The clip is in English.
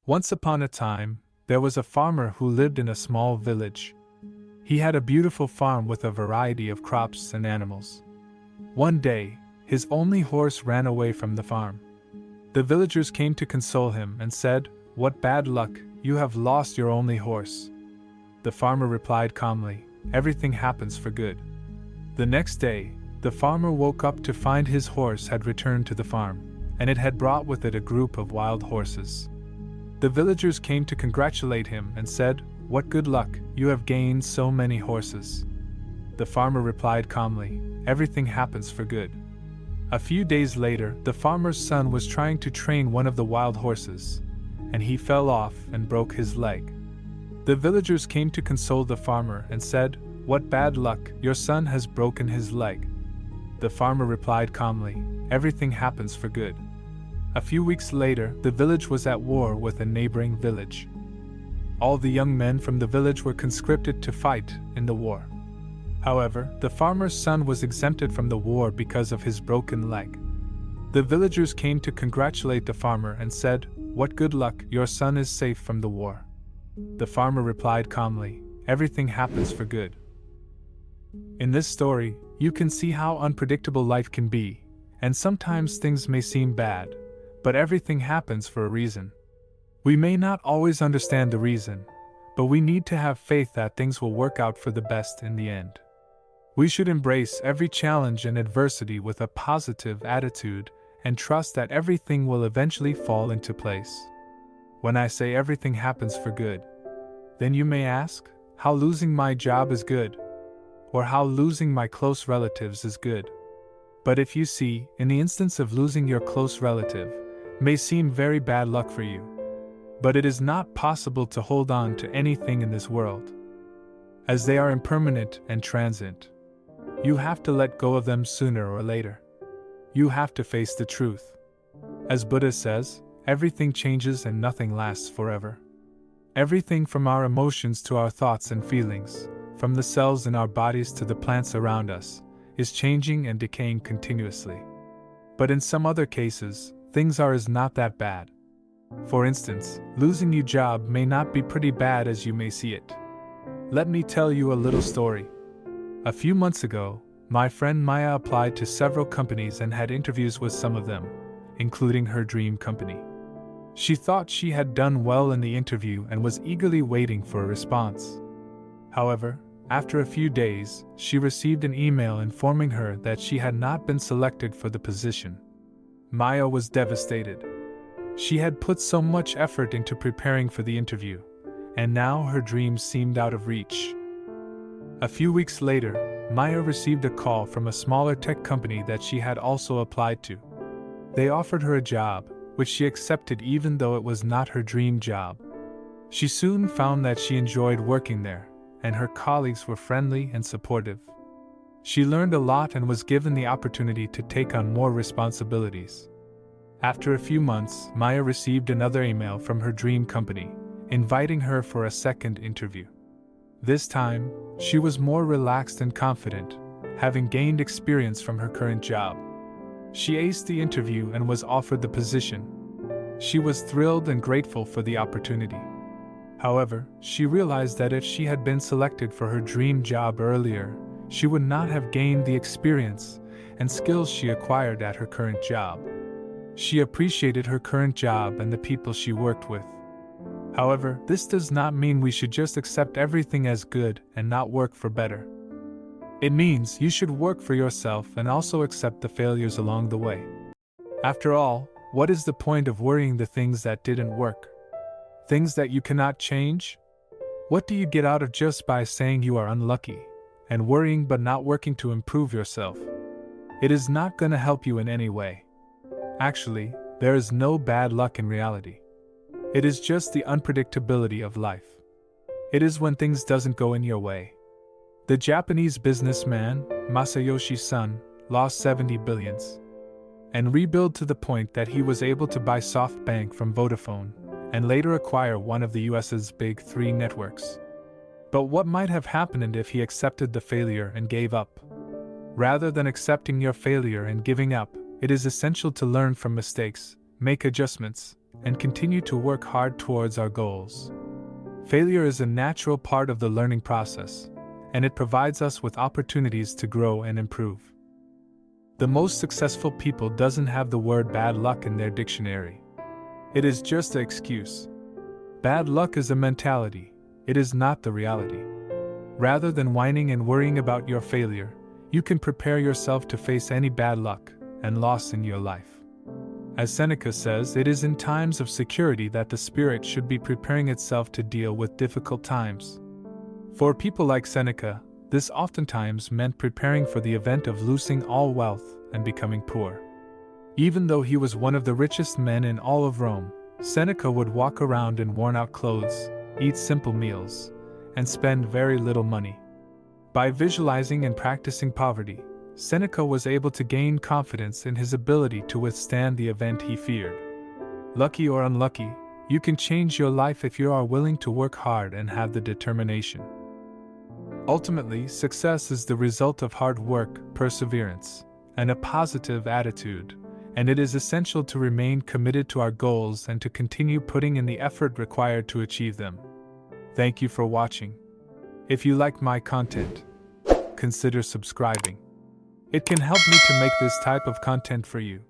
Once upon a time, there was a farmer who lived in a small village. He had a beautiful farm with a variety of crops and animals. One day, his only horse ran away from the farm. The villagers came to console him and said, "What bad luck, you have lost your only horse." The farmer replied calmly, "Everything happens for good." The next day, the farmer woke up to find his horse had returned to the farm, and it had brought with it a group of wild horses. The villagers came to congratulate him and said, "What good luck, you have gained so many horses." The farmer replied calmly, "Everything happens for good." A few days later, the farmer's son was trying to train one of the wild horses, and he fell off and broke his leg. The villagers came to console the farmer and said, "What bad luck, your son has broken his leg." The farmer replied calmly, "Everything happens for good." A few weeks later, the village was at war with a neighboring village. All the young men from the village were conscripted to fight in the war. However, the farmer's son was exempted from the war because of his broken leg. The villagers came to congratulate the farmer and said, "What good luck, your son is safe from the war." The farmer replied calmly, "Everything happens for good." In this story, you can see how unpredictable life can be, and sometimes things may seem bad, but everything happens for a reason. We may not always understand the reason, but we need to have faith that things will work out for the best in the end. We should embrace every challenge and adversity with a positive attitude and trust that everything will eventually fall into place. When I say everything happens for good, then you may ask, how losing my job is good, or how losing my close relatives is good. But if you see, in the instance of losing your close relative, may seem very bad luck for you. But it is not possible to hold on to anything in this world, as they are impermanent and transient. You have to let go of them sooner or later. You have to face the truth. As Buddha says, everything changes and nothing lasts forever. Everything from our emotions to our thoughts and feelings, from the cells in our bodies to the plants around us, is changing and decaying continuously. But in some other cases, things are not that bad. For instance, losing your job may not be pretty bad as you may see it. Let me tell you a little story. A few months ago, my friend Maya applied to several companies and had interviews with some of them, including her dream company. She thought she had done well in the interview and was eagerly waiting for a response. However, after a few days, she received an email informing her that she had not been selected for the position. Maya was devastated. She had put so much effort into preparing for the interview, and now her dreams seemed out of reach. A few weeks later, Maya received a call from a smaller tech company that she had also applied to. They offered her a job, which she accepted even though it was not her dream job. She soon found that she enjoyed working there, and her colleagues were friendly and supportive. She learned a lot and was given the opportunity to take on more responsibilities. After a few months, Maya received another email from her dream company, inviting her for a second interview. This time, she was more relaxed and confident, having gained experience from her current job. She aced the interview and was offered the position. She was thrilled and grateful for the opportunity. However, she realized that if she had been selected for her dream job earlier, she would not have gained the experience and skills she acquired at her current job. She appreciated her current job and the people she worked with. However, this does not mean we should just accept everything as good and not work for better. It means you should work for yourself and also accept the failures along the way. After all, what is the point of worrying the things that didn't work? Things that you cannot change? What do you get out of just by saying you are unlucky, and worrying but not working to improve yourself? It is not going to help you in any way. Actually, there is no bad luck in reality. It is just the unpredictability of life. It is when things doesn't go in your way. The Japanese businessman, Masayoshi Son, lost 70 billions and rebuilt to the point that he was able to buy SoftBank from Vodafone and later acquire one of the US's big three networks. But what might have happened if he accepted the failure and gave up? Rather than accepting your failure and giving up, it is essential to learn from mistakes, make adjustments, and continue to work hard towards our goals. Failure is a natural part of the learning process, and it provides us with opportunities to grow and improve. The most successful people doesn't have the word bad luck in their dictionary. It is just an excuse. Bad luck is a mentality, it is not the reality. Rather than whining and worrying about your failure, you can prepare yourself to face any bad luck and loss in your life. As Seneca says, it is in times of security that the spirit should be preparing itself to deal with difficult times. For people like Seneca, this oftentimes meant preparing for the event of losing all wealth and becoming poor. Even though he was one of the richest men in all of Rome, Seneca would walk around in worn-out clothes, eat simple meals, and spend very little money. By visualizing and practicing poverty, Seneca was able to gain confidence in his ability to withstand the event he feared. Lucky or unlucky, you can change your life if you are willing to work hard and have the determination. Ultimately, success is the result of hard work, perseverance, and a positive attitude, and it is essential to remain committed to our goals and to continue putting in the effort required to achieve them. Thank you for watching. If you like my content, consider subscribing. It can help me to make this type of content for you.